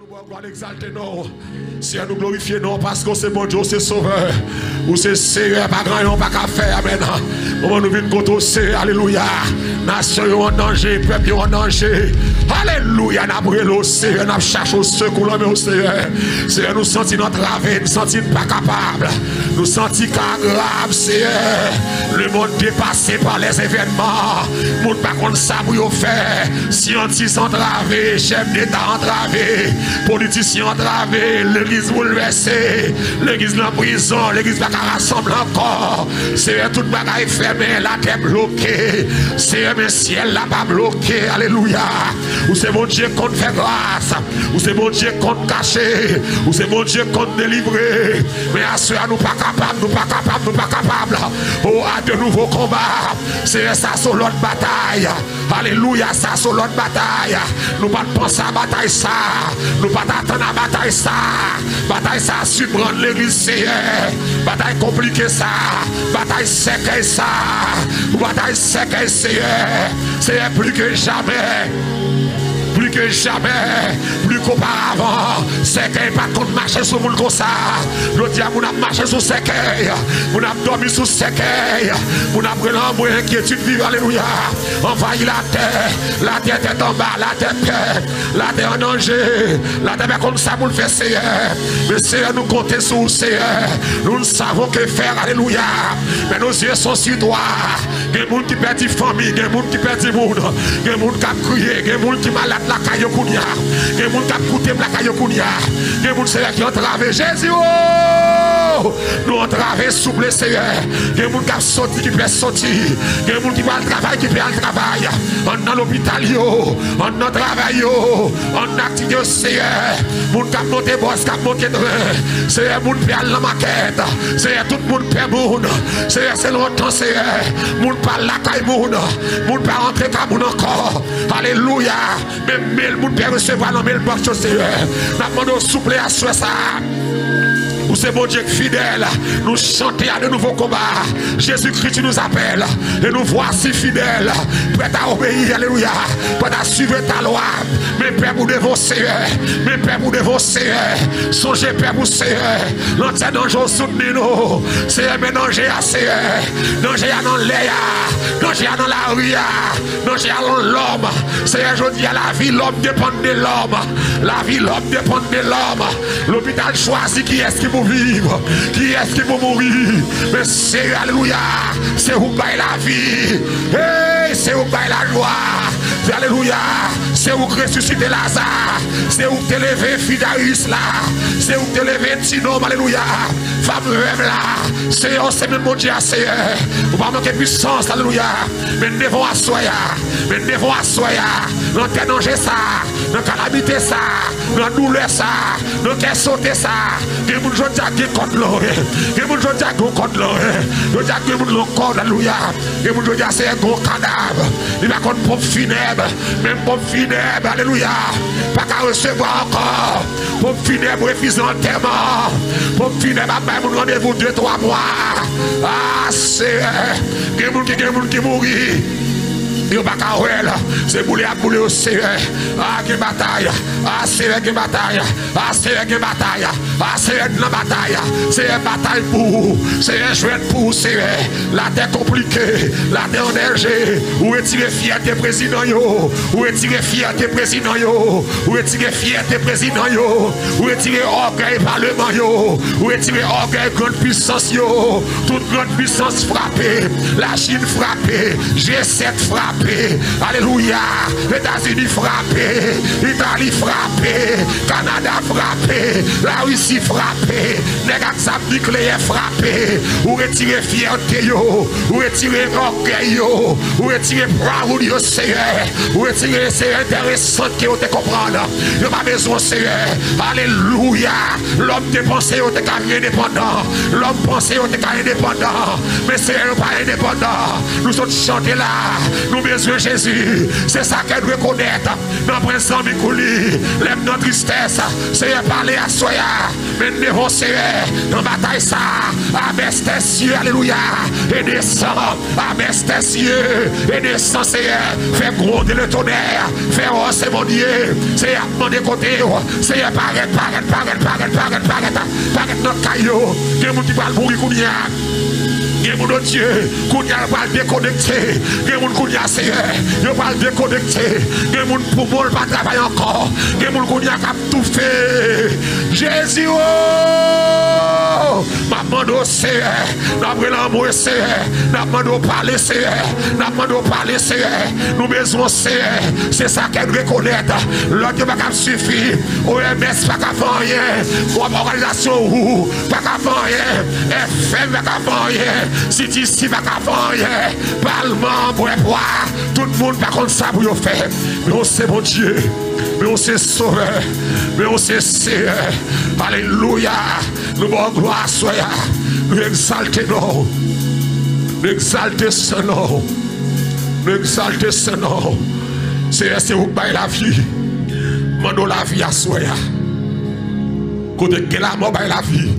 Nous exalter non. Seigneur, nous glorifier non parce que c'est bon Dieu, c'est sauveur. Ou c'est Seigneur, pas grand yon, pas qu'à faire. Amen. Comment nous venons contre Seigneur, alléluia. Nation en danger, peuple en danger. Alléluia, nous brûlons Seigneur, nous cherchons au secours, au Seigneur. Seigneur, nous sentons notre rave, nous sentons pas capable. Nous sentons qu'à grave, Seigneur. Le monde dépassé par les événements. Le monde pas contre ça pour faire. Scientifiques entravés, chefs d'État entravés, politiciens entravés, l'église bouleversée, l'église dans la prison, l'église pas qu'à rassembler encore. Seigneur, toute bagaille fermée, la terre bloquée. Seigneur, le ciel là pas bloqué. Alléluia. Ou c'est mon Dieu qu'on fait grâce. Ou c'est mon Dieu qu'on caché. Ou c'est mon Dieu qu'on délivré. Mais à ceux nous pas capables, nous pas capables, nous pas capables. Oh, à de nouveaux combats. C'est ça sur l'autre bataille. Alléluia, ça sur l'autre bataille. Nous pas penser à bataille ça. Nous pas attendre à bataille ça. Bataille ça, surprendre l'église Seigneur. Bataille compliquée ça. Bataille sec ça. Bataille sec Seigneur. C'est plus que jamais. Plus que jamais, plus qu'auparavant, c'est qu'il n'y a pas de marcher sur le monde comme ça. Le diable, on a marché sur ce quai, on a dormi sur ce quai, on a pris l'amour et inquiétude vive, alléluia. Envahit la terre est en bas, la terre en danger, la terre est comme ça pour le faire, Seigneur. Mais Seigneur, nous comptons sur le Seigneur, nous ne savons que faire, alléluia. Mais nos yeux sont sur toi. Il y a des gens qui perdent famille, il y a des gens qui perdent du monde, il y a des gens qui crient, il y a des gens qui malades. La Kayokounia, il y a des gens qui ont coûté la Kayokounia, il y a des gens qui ont entravé Jésus. Nous entravé souple Seigneur. Il y a des gens qui ont sorti, qui peuvent sortir. Il y a des gens qui vont le travail, qui peuvent le travail. On a l'hôpital, on a travail, on a activité Seigneur. Les gens qui ont monté boss, qui ont monté train. Seigneur, les gens qui ont la maquette. Seigneur, tout le monde perd monde. Seigneur, c'est longtemps Seigneur. Les gens parlent la caille monde. Les gens parlent rentrer comme monde encore. Alléluia. Même le monde peut recevoir dans le box Seigneur. Nous demandons souple à soi ça. Où c'est mon Dieu fidèle, nous chantons à de nouveaux combats. Jésus-Christ nous appelle et nous voici fidèles, prêts à obéir, alléluia, prêts à suivre ta loi. Mais Père, vous devons Seigneur, mais Père, vous devons Seigneur, songez Père, vous Seigneur, l'entier danger soutenez-nous, Seigneur, mais danger à Seigneur, danger à dans l'air, danger à dans la rue, danger à dans l'homme. Seigneur, je dis à la vie, l'homme dépend de l'homme, la vie, l'homme dépend de l'homme. L'hôpital choisit qui est-ce qui vous vivre, qui est-ce qui vous mourir. Mais c'est alléluia, c'est où baille la vie, hey, c'est où baille la joie, alléluia, c'est où ressusciter Lazare, c'est où t'élever Fidaïs là, c'est où t'élever Tinom, alléluia, femme rêve là, c'est même mon Dieu, Seigneur, vous pas manquer puissance, alléluia, mais nous devons asseoir, mais nous devons asseoir, dans quel danger ça, dans calamité ça, dans douleur ça, dans quel sauter ça, que vous je dis contre l'eau, que vous je dis contre l'eau, je dis que vous l'eau, alléluia, que vous je dis c'est un gros cadavre, il va contre pompe funèbre, même pompe funèbre, alléluia, pas qu'à recevoir encore, pompe funèbre refusant l'enterrement, pompe funèbre après vous rendez-vous 2-3 mois, ah c'est que vous qui mourit. C'est bouler à bouler au Seigneur. Ah, quelle bataille. Ah, Seigneur, quelle bataille. Ah, Seigneur, quelle bataille. Ah, Seigneur, la bataille. C'est une bataille pour. C'est un jouet pour, Seigneur. La terre compliquée. La terre en danger. Où retirer fierté président yo. Où retirer fierté président yo. Où retirer fierté président yo. Où retirer orgueil parlement yo. Où retirer orgueil grande puissance yo. Toute grande puissance frappée. La Chine frappée. G7 frappée. Alléluia, États-Unis frappés, Italie frappée, Canada frappé, la Russie frappée, les gars nucléaires frappés, ou retirer fierté yo, ou retirer orgueil yo, ou retirer bravoure yo Seigneur, ou retirer c'est intéressant que vous te comprendre, il n'y a pas besoin Seigneur, alléluia, l'homme te pensé au te carré indépendant, l'homme pensé au te carré indépendant, mais Seigneur pas indépendant, nous sommes chantés là, nous besoin de Jésus. C'est ça qu'elle doit connaître. Dans le présent, l'aime notre tristesse. Seigneur, parler à Soya. Mais nous devons, Seigneur, dans la bataille, ça. Abaisse tes cieux, alléluia. Et descend. Abaisse tes cieux. Et descend, Seigneur. Fais gronder le tonnerre. Fais hausser mon Dieu. Seigneur, demandez côté. Seigneur, paraît notre caillou. Il y a des gens qui parlent pour il y a des gens Dieu qui va déconnecter. Il y a des gens qui va déconnecter. Il y a des gens pour moi pas travailler encore. Il y a des gens qui ont tout fait. Jésus, oh, maman, Seigneur, d'après l'amour, Seigneur, d'après parler, Seigneur, d'après parler, Seigneur, nous besoin, Seigneur, c'est ça qu'elle reconnaître. L'autre va pas suffire. OMS pas qu'à faire rien. Organisation ou pas qu'à faire rien. FM pas qu'à faire rien. CTC pas qu'à faire rien. Parlement pour boire. Tout le monde pas comme ça pour le faire. Mais on sait mon Dieu. Mais on sait sauveur. Mais on sait Seigneur. Alléluia. Nous bon gloire soya. Nous exalter nous. Nous exalter ce nom. Nous exalter ce nom. C'est où bail la vie. Mando la vie à soya. Côté que la mort bail la vie.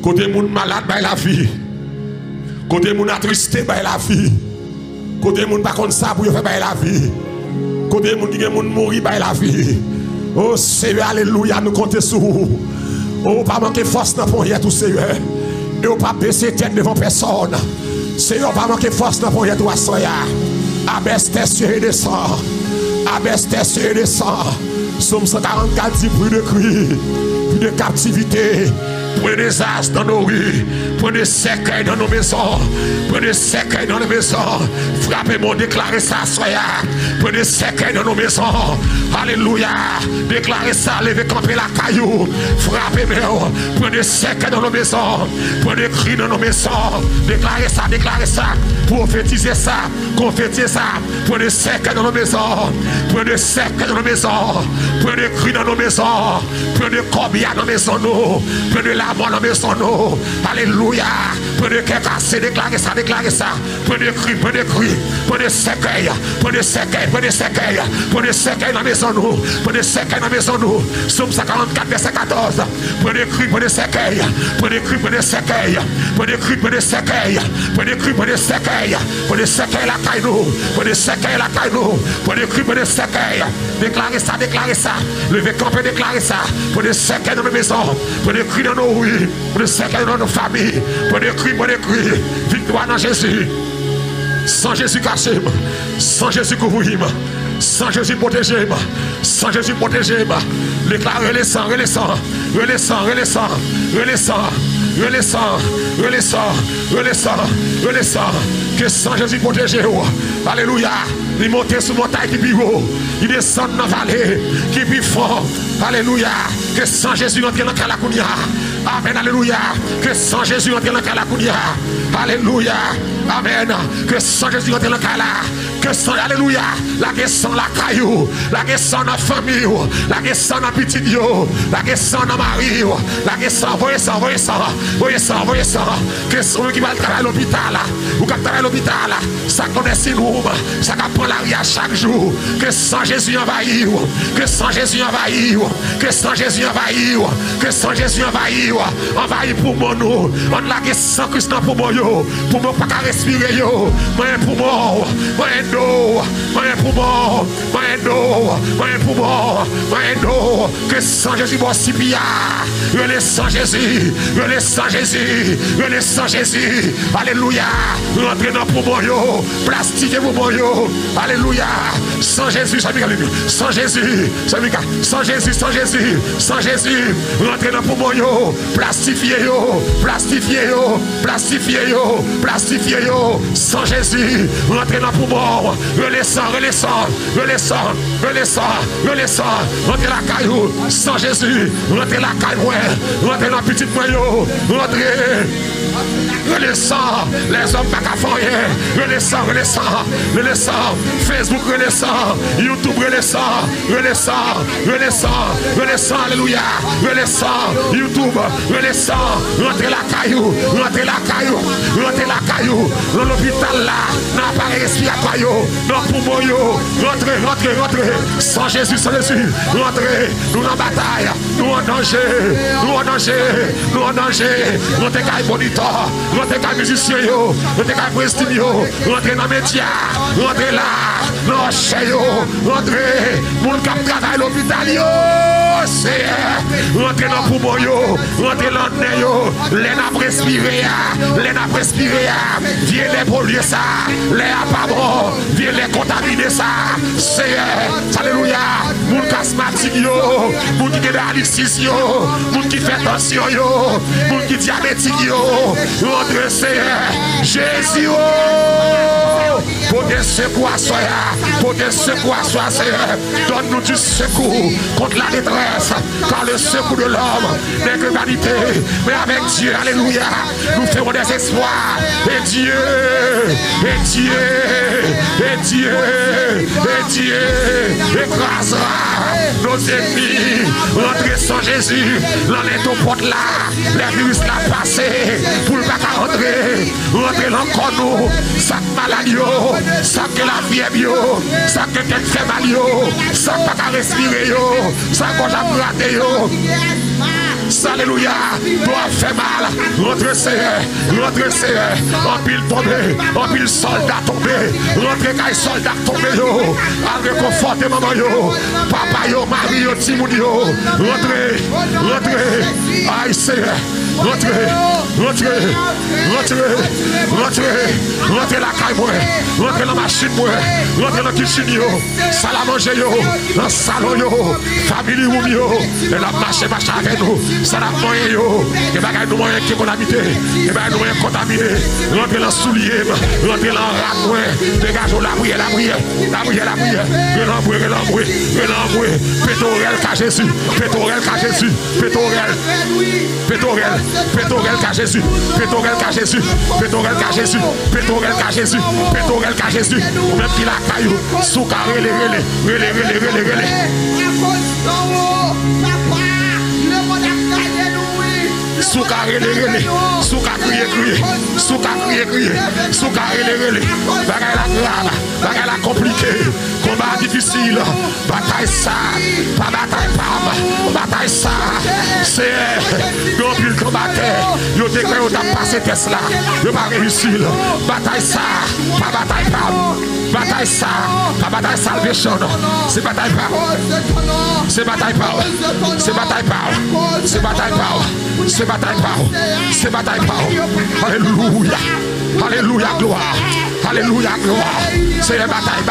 Côté moun malade bail la vie. Côté moun attristé bail la vie. Côté moun pas comme ça pour faire bail la vie. Côté moun qui moun mourir bail la vie. Oh Seigneur, alléluia, nous comptons sur vous. Oh, pas manquer force dans pour tout Seigneur. Et pas baisser tête devant personne. Seigneur, pas manquer force dans pour tout soya. Abaisse tes cieux et descend. Abaisse tes cieux et descend. Somme 144 dit plus de cris, plus de captivité. Prenez des as dans nos rues, prenez des cercueils dans nos maisons, prenez des cercueils dans nos maisons. Frappez-moi, déclarez ça, soya. Prenez des cercueils dans nos maisons. Alléluia. Déclarez ça, levez camper la caillou. Frappez-moi, prenez des cercueils dans nos maisons, prenez des cris dans nos maisons. Déclarez ça, prophétisez ça, confétez ça. Prenez des cercueils dans nos maisons, prenez des cercueils dans nos maisons, prenez des cris dans nos maisons, prenez des corbillards dans nos maisons, prenez la mort dans nos maisons. Alléluia. Prenez des cassés, déclarez ça. Prenez des cris, prenez des cercueils, prenez des cercueils, prenez des cercueils, prenez des cercueils dans la maison nous, prenez des cercueils dans la maison nous. Somme 144 verset 14. Prenez des cris, prenez des cercueils, prenez des cris, prenez des cercueils, prenez des cris, prenez des cercueils, prenez des cris, prenez des cercueils, prenez des cercueils la caille nous, prenez des cercueils la caille nous, prenez des cris, prenez des cercueils. Déclarez ça. Levez camper, déclarez ça. Prenez des cercueils dans nos maisons, prenez des cris dans nos rues, prenez des cercueils dans nos familles, prenez des cris, victoire dans Jésus. Sans Jésus caché, sans Jésus couvrir, sans Jésus protéger, sans Jésus protéger. Déclarez les sangs, que sans Jésus protéger. Alléluia. Il monte sur montagne qui haut, il descend dans la vallée qui est fort. Alléluia. Que sans Jésus entre dans la Calacounia. Amen. Alléluia. Que sans Jésus entre dans la Calacounia. Alléluia. Amen. Que sans Jésus entre dans la Calacounia. Que sans, alléluia, la guérison la caillou, la guérison dans la famille, la guérison dans la petite, la guérison dans Marie, la guérison, voyez ça. Que celui qui va travailler à l'hôpital, ou qui travaille à l'hôpital, ça connaît si nous, ça prend l'arrière chaque jour. Que sans Jésus envahir, que sans Jésus envahir, que sans Jésus envahir, que sans Jésus envahir pour moi nous, on la guérison Christ pour moi, pour moi pas respirer, moi pour moi, que sans Jésus, bon si bien, le sang Jésus, le sang Jésus, alléluia, rentrez dans pour moi, plastiquez pour moi, alléluia, sans Jésus, sans Jésus, rentrez dans pour moi, plastifiez, sans Jésus, rentrez dans pour moi. Relaissant, rentrez la caillou, sans Jésus, rentrez la caille, rentrez la petite moyau, rentrez, Renaissance, les hommes pas qu'à faire rien. Renaissance, renaissance, renaissance. Facebook renaissance, YouTube renaissance, renaissance, renaissance, renaissance, alléluia. Renaissance, YouTube, renaissance. Rentrez la caillou, rentrez la caillou, rentrez la caillou. Dans l'hôpital là, dans l'appareil respiratoire, dans le poumon, rentrez, rentrez, rentrez. Sans Jésus, sans Jésus, rentrez. Nous en bataille, nous en danger, nous en danger, nous en danger. Rentrez qu'à moniteur, rentrez qu'à musicien, rentrez qu'à prestime, rentrez dans les médias, rentrez là, dans le chien, rentrez. Moun kap travail l'hôpital, c'est rentrez dans le poumon, rentrez dans le nez, les n'a respiré, les n'a respiré, viens les polluer ça, les a pas bon, viens les contaminer ça, c'est alléluia. Moun asthmatique yo, moun qui dialysis yo, moun qui fait tension yo, moun qui diabétique yo, rentrez c'est Jésus yo. Pour des secours à soi, pour des secours à soi, donne-nous du secours contre la détresse, car le secours de l'homme n'est que vanité, mais avec Dieu, alléluia, nous ferons des espoirs, et Dieu, et Dieu, et Dieu, et Dieu écrasera nos ennemis. Rentrez sans Jésus, l'enlève au porte là, les virus l'a passé, pour ne pas rentrer, rentrez encore nous, ça maladie. Ça que la fièvre, ça que quelqu'un fait mal, ça que pas respirer, ça que j'ai raté. Alléluia, toi fait mal, rentrez Seigneur, en pile tombé, en pile soldat tombé, rentrez quand soldat tombé, à réconforter maman, papa, mari, timoun, rentrez, aïe Seigneur, rentrez la caille, rentrez dans la machine, rentrez dans la kitchen, salle à manger, dans le salon, famille, et la marche avec nous. Ça n'a pas moyen, et bien nous moyens qui sont habités, et bien nous moyens contaminés, rentrer dans le soulier, rentrer dans le rat, dégagez la prière, relambouer, pétorel qu'à Jésus, pétorel qu'à Jésus, pétorel qu'à Jésus, pétorel qu'à Jésus, pétorel qu'à Jésus, pétorel qu'à Jésus, pétorel qu'à Jésus, même qui la caillou, sous carré, relais. Souka relé, souka crier, souka crier, souka relé, bagay la grave, bagay la compliqué, combat difficile, bataille ça, pas bataille ça, c'est non plus combattant, yo déclaré on a passé Tesla, yo pas réussi, bataille ça, pas bataille ça, pas bataille salvation, c'est bataille power, c'est bataille power, c'est bataille power, c'est bataille power. C'est bataille power, c'est bataille power. Alléluia, alléluia, gloire, alléluia, gloire. C'est la bataille.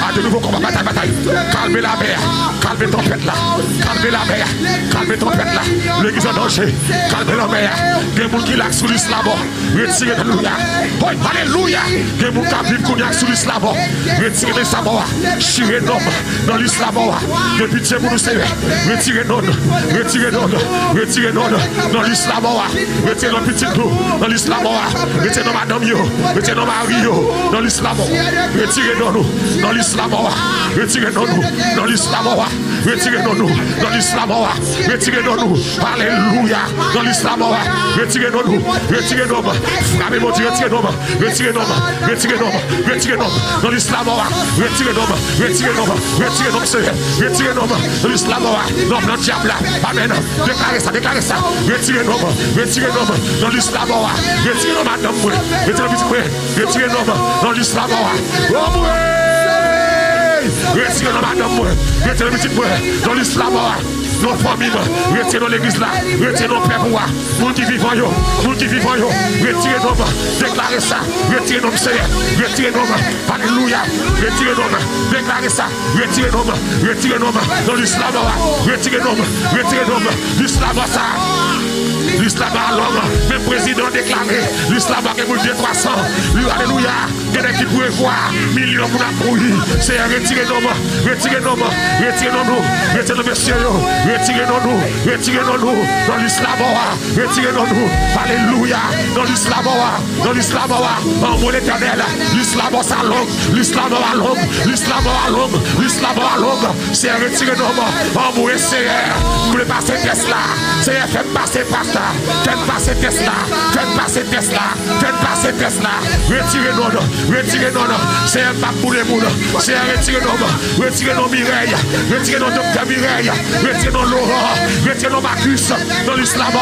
À de nouveau combat, bataille. Calmez la mer, calmez tempête là, calmez la mer, calmez tempête là. L'église en danger, calmez la mer. Il y a des gens qui l'a sous l'islam, retirez alléluia. Alléluia. Il y a des gens qui vivent sous l'islam, retirez les sabots, chirez l'homme dans l'islam. De pitié pour nous, Seigneur. Retirez non dans l'islam, retirez nos petits nous dans l'islam, retirez nos madame, retirez nos maris dans l'islam, retirez nous dans l'islam, retirez nous dans l'islam, retirez nous dans l'islam, retirez nous, alléluia, dans l'islam, retirez nous, frappez mon Dieu, retirez nous dans l'islam, retirez nous, Seigneur, retirez nous dans l'islam, dans le diable, amen. Déclarez ça, retirez-nous dans l'islam, retirez-nous madame, retirez-nous dans l'islam, retirez-nous madame, retirez-nous dans l'islam, nos familles, retirez-nous l'église là, retirez-nous père pour nous qui vivons, retirez-nous, déclarez ça, retirez-nous Seigneur, retirez-nous, alléluia, retirez-nous, déclarez ça, retirez-nous dans l'islam, retirez-nous, l'islam ça. l'islam à l'homme, même président déclaré, l'islam a que 300, alléluia, il y a qui pourrait voir, millions pour la pourrir, c'est retirez-nous, retirez-nous, retirez-nous, retirez-nous, messieurs, retirez-nous, retirez-nous, dans l'islam, retirez-nous, alléluia, dans l'islam, en mon éternel, l'islam à l'homme, l'islam à l'homme, l'islam à l'homme, l'islam à l'homme, c'est retirez-nous, en mon Seigneur, vous voulez passer Tesla, Seigneur, faites passer Pasteur, faites passer Tesla, faites passer Tesla, faites passer Tesla, retirez-nous, Seigneur, pas pour les moules, Seigneur, retirez-nous Mireille, retirez-nous Docteur Mireille, retirez-nous Laurent, retirez-nous Marcus, dans l'islam,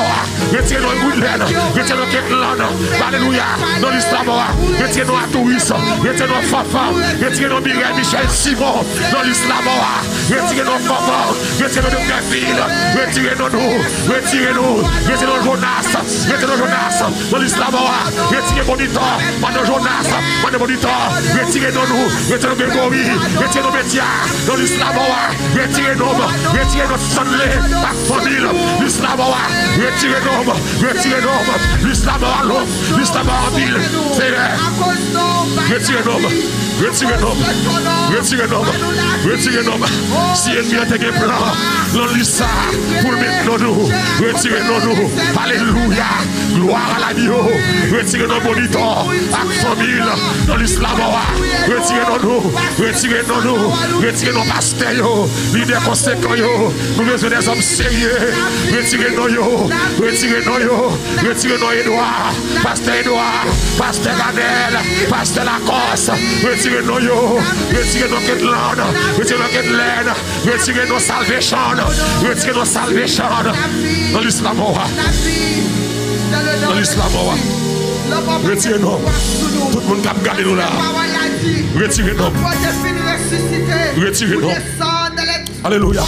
retirez-nous Goudelaine, retirez-nous Ketlan, alléluia, dans l'islam, retirez-nous Atouris, retirez-nous Fafa, retirez-nous Mireille, Michel, Simon, dans l'islam, retirez-nous Fafa, retirez-nous Docteur Ville, retirez-nous, retirez-nous Jonas, dans l'islam, retirez Monitor, Mano Jonas, Mano Monitor, retirez-nous, retirez-nous Grégory, retirez-nous Média, dans l'islam, retirez-nous Sanlé, par famille, l'islam, retirez-nous, l'islam à l'homme, l'islam à ville, retirez-nous, si ennemi a été plan, l'on lit ça pour mettre nous, retirez-nous, alléluia, gloire à la vie, retirez-nous monitor, à famille, dans l'islam, retirez-nous pasteurs, leaders conséquents, nous besoin des hommes sérieux, retirez-nous Edouard, pasteur Edouard, pasteur Gadel, pasteur Lacoste, retirez-nous Ketlan, retirez-nous Salvation, dans l'islam, retirez-nous, tout le monde qui a gardé nous là, retirez-nous, alléluia,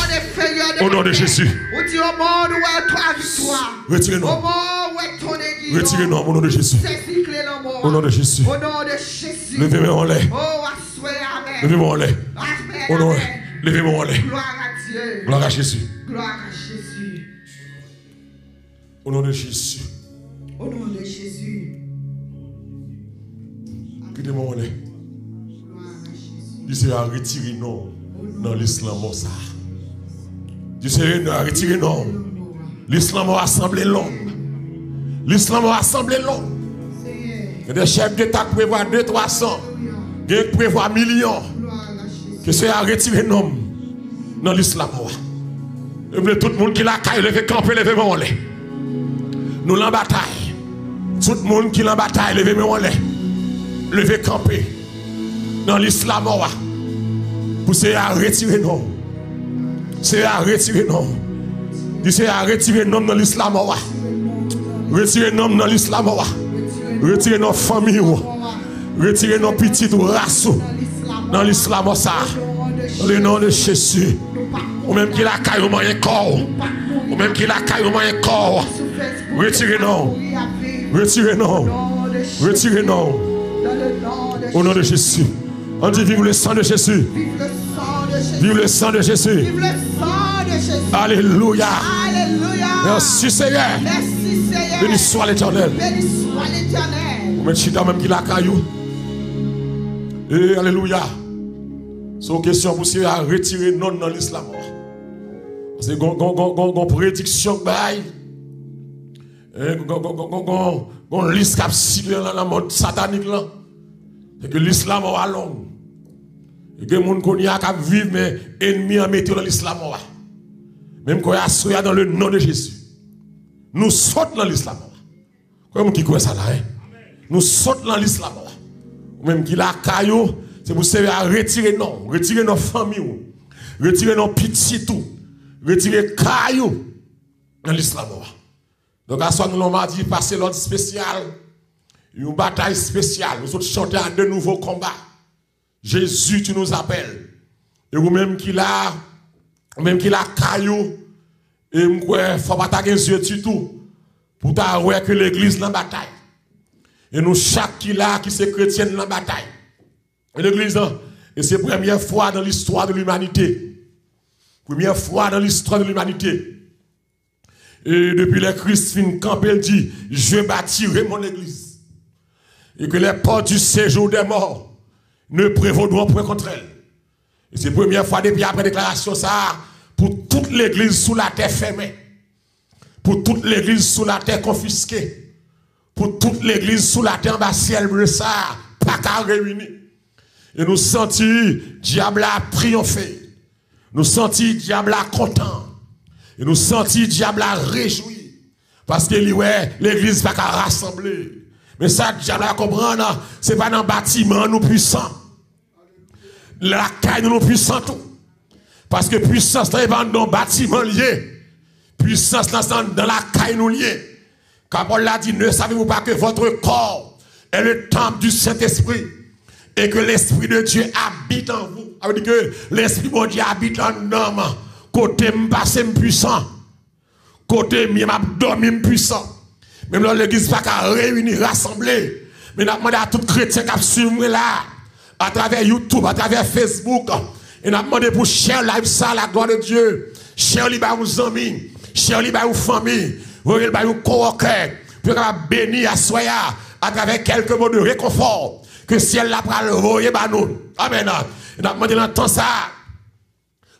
au nom de Jésus, retirez-nous, au nom de Jésus, au nom de Jésus, levez-moi en l'air, levez-moi en l'air, levez-moi en l'air, gloire à Jésus, au nom de Jésus, au nom de Jésus, quittez-moi en l'air, Dieu a retiré nous dans l'islam. Dieu a retiré nous. L'islam a assemblé l'homme. L'islam a assemblé l'homme. Il y a des chefs d'État qui prévoient 200-300. Il y a qui prévoient millions. Que c'est à retirer nous dans l'islam. Tout le monde qui l'a caillé, levé camper, levé mon lait. Nous l'en bataille. Tout le monde qui l'en bataille, levé mon lait. Levé camper. Dans l'islam, pour c'est à retirer nous. C'est à retirer nous. C'est à retirer nous dans l'islam. Retirer nous dans l'islam. Retirer nos familles. Retirer nos petites races. Dans l'islam, dans le nom de Jésus. Ou même qui la caille au moyen corps. Ou même qui la caille au moyen corps. Retirez nous. Retirez nous. Retirez nous. Au nom de Jésus. On dit vive le sang de Jésus. Vive le sang de Jésus. Vive le sang de Jésus. Alléluia. Alléluia. Merci Seigneur. Merci Seigneur. Béni soit l'Éternel. Béni soit l'Éternel. Vous mettez chita même qui la caillou. Et alléluia. C'est une question pour se retirer non dans l'islam. Parce que une prédiction bail. Une liste qui dans la mode satanique là. C'est que l'islam est long. Et que les gens qui vivent, mais ennemis en mettant dans l'islam. Même quand il y a dans le nom de Jésus. Nous sautons dans l'islam. Comme qui croit ça là, hein? Nous sautons dans l'islam. Même qui la caillou, c'est pour servir à retirer nos familles, retirer nos petits tout, retirer caillou dans l'islam. Donc à ce moment nous avons dit passer l'ordre spécial. Une bataille spéciale. Nous sommes chantés à de nouveaux combats. Jésus, tu nous appelles. Et vous-même qui l'a caillou, et il faut pas taguer les yeux du tout. Pour t'avouer que l'église dans la bataille. Et nous, chaque qui l'a, qui c'est chrétien dans la bataille. Et l'église, et c'est la première fois dans l'histoire de l'humanité. Première fois dans l'histoire de l'humanité. Et depuis les Christ fin campé, il dit, je bâtirai mon église. Et que les portes du séjour des morts ne prévaudront point contre elle. Et c'est la première fois depuis après déclaration ça, pour toute l'église sous la terre fermée, pour toute l'église sous la terre confisquée, pour toute l'église sous la terre en bas ciel bleu ça, pas qu'à réunir. Et nous sentis diable a triomphé. Nous sentis diable a content. Et nous sentis diable a réjoui. Parce que l'église pas qu'à rassembler. Mais ça, diable a comprendre, c'est pas dans le bâtiment nous puissants. La caille nous puissants tout. Parce que puissance n'est pas dans le bâtiment lié. Puissance dans la caille nous lié. Car Paul l'a dit, ne savez-vous pas que votre corps est le temple du Saint-Esprit et que l'Esprit de Dieu habite en vous. Ça veut dire que l'Esprit de Dieu habite en homme. Côté m'passe puissant. Côté m'abdomen puissant. Même là, l'église pas qu'à réunir, rassembler. Mais nous demandé à tout chrétien qui a suivi là, à travers YouTube, à travers Facebook. Et nous demandé pour share live ça, la gloire de Dieu. Share li ba vos amis. Share li ba vos familles. Voyez ba vos coworkers. Pour bénir à soya à travers quelques mots de réconfort. Que ciel la pral voyer ba nous. Amen. Et nous demandé dans temps ça.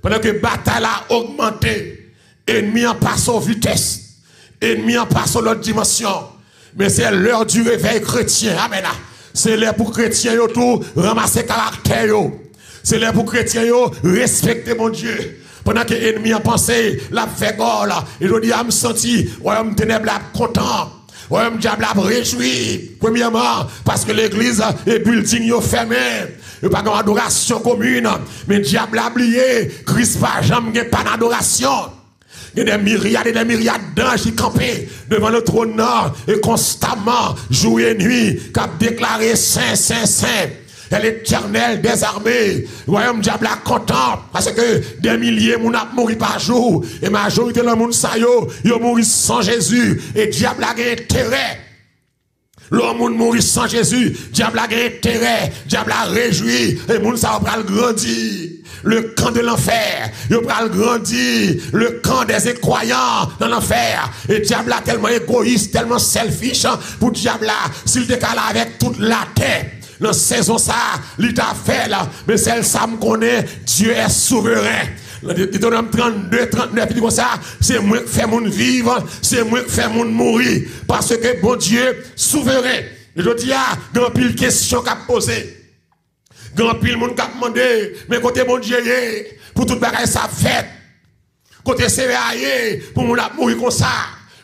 Pendant que la bataille a augmenté, ennemi en passe aux vitesses, ennemi en passe aux l'autre dimension. Mais c'est l'heure du réveil chrétien. Amen. C'est l'heure pour chrétiens tout ramasser caractère. C'est l'heure pour chrétiens respecter mon Dieu. Pendant que l'ennemi a pensé, la fait gol, et je dis, je me senti, royaume ténèbres content. Royaume diable a réjoui. Premièrement, parce que l'église est building fermé. Il n'y a pas d'adoration commune. Mais diable a oublié. Christ pas jamais pas d'adoration. Il y a des myriades d'anges qui campent devant le trône et constamment, jour et nuit, qui a déclaré Saint, Saint, Saint. Et l'Éternel des armées, le royaume diable est content parce que des milliers de gens mourent par jour et la majorité de monde ils mourent sans Jésus et diable a intérêt. L'homme mourit sans Jésus, diable a intérêt, diable a réjoui et monde ça va grandir. Le camp de l'enfer, il va grandir, le camp des incroyants dans l'enfer. Et diable a tellement égoïste, tellement selfish pour diable s'il décale avec toute la terre. Dans la saison ça, il t'a fait là, mais celle ça me connaît, Dieu est souverain. Dans Deutéronome 32, 39, il dit comme ça, c'est moi qui fais mon vivre, c'est moi qui fais mon mourir. Parce que bon Dieu, souverain. Et je dis, il y a pile question qu'a posé. Il y a pile monde qu'a demandé, mais côté bon Dieu, pour tout bagage ça fait. Côté CVA, pour mon mourir comme ça.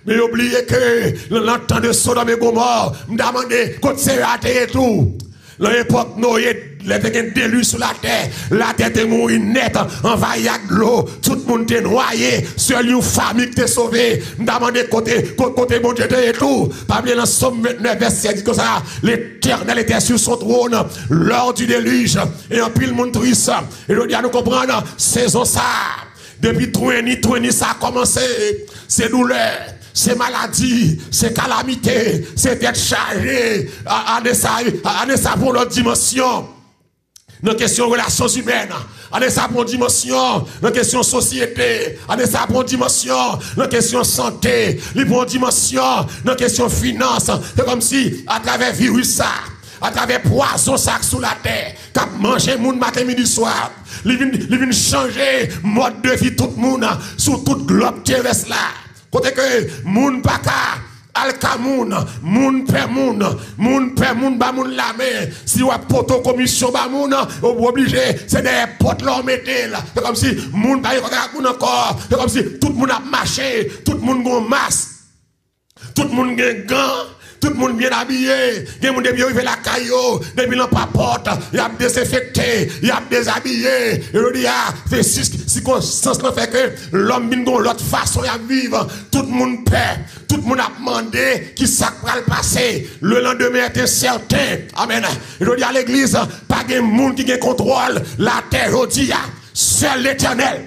Mais oubliez que, dans le temps de Sodome et Gomorrhe, me demandé, côté CVA et tout. Dans l'époque, Noé, les déluge sur la terre est mourie net, envahie avec l'eau, tout le monde est noyé, seule une famille qui est sauvée. Je demande côté bon Dieu et tout. Parmi dans Somme 29, verset dit que ça, l'Éternel était sur son trône lors du déluge, et en pile le monde triste. Et je dis à nous comprendre, saison ça, depuis 20, ça a commencé, c'est douleur. C'est maladie, c'est calamité, c'est être chargé, à ça pour notre dimension. Dans question relations humaines, à ça pour dimension, dans question société, à ça pour dimension, dans question santé, pour dimension, dans question finance. C'est comme si, à travers virus ça, à travers poison ça sous la terre, qu'a mangé moun matin midi soir, il vient changer mode de vie tout le monde, sur toute globe terrestre là. Côté que moun paka alka moun pe moun ba moun la main si ou poto commission ba moun ou obligé c'est des potes l'on mettait là c'est comme si moun ba moun encore c'est comme si tout le monde a marché tout le monde gon masque tout le monde gen gant tout le monde bien habillé, il y a des gens qui arrivent la caillou, des gens pas porte, il y a désinfecté, il y a déshabillé. Et je dis, c'est circonstance qui fait que l'homme vient de l'autre façon de vivre. Tout le monde paie, tout le monde a demandé qui ça va le passer. Le lendemain est incertain. Amen. Et je dis à l'église, pas de monde qui contrôle la terre. Je dis, seul l'Éternel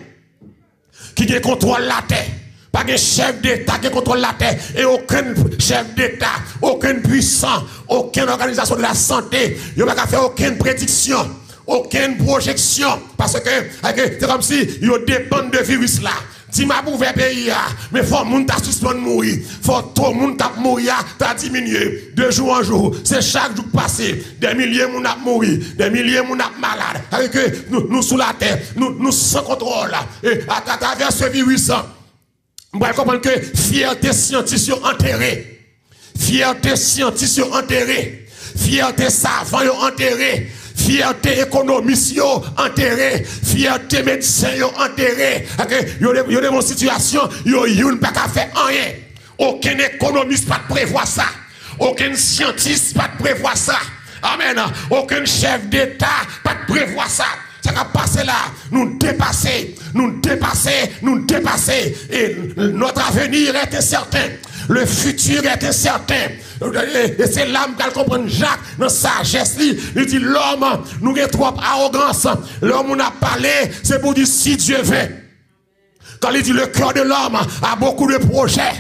qui contrôle la terre. Pas de chef d'État qui contrôle la terre et aucun chef d'État, aucun puissant, aucune organisation de la santé, il n'y a pas faire aucune prédiction, aucune projection. Parce que c'est comme si ils dépendent de virus là. Si ma pouvais pays, mais faut moun ta suspendre mourir. Faut trop moun ta mourir, ta diminuer. De jour en jour, c'est chaque jour passé. Des milliers moun a mourir, des milliers moun a malade. Avec que nous sous la terre, nous sans contrôle. Et à travers ce virus, on va comprendre que fierté scientifique enterrée. Fierté scientifique enterrée. Fierté savant enterrée. Fierté économiste enterré, fierté médecin enterré. Yo de mon situation, yo youn pas qu'à faire rien. Aucun économiste pas prévoir ça. Aucun scientiste pas prévoir ça. Amen. Aucun chef d'État pas prévoir ça. Ça va passer là, nous dépasser. Et notre avenir est incertain. Le futur est incertain. Et c'est l'âme qu'elle comprend Jacques dans sa sagesse. Il dit l'homme, nous avons trop arrogance. L'homme, on a parlé, c'est pour dire si Dieu veut. Quand il dit le cœur de l'homme a beaucoup de projets.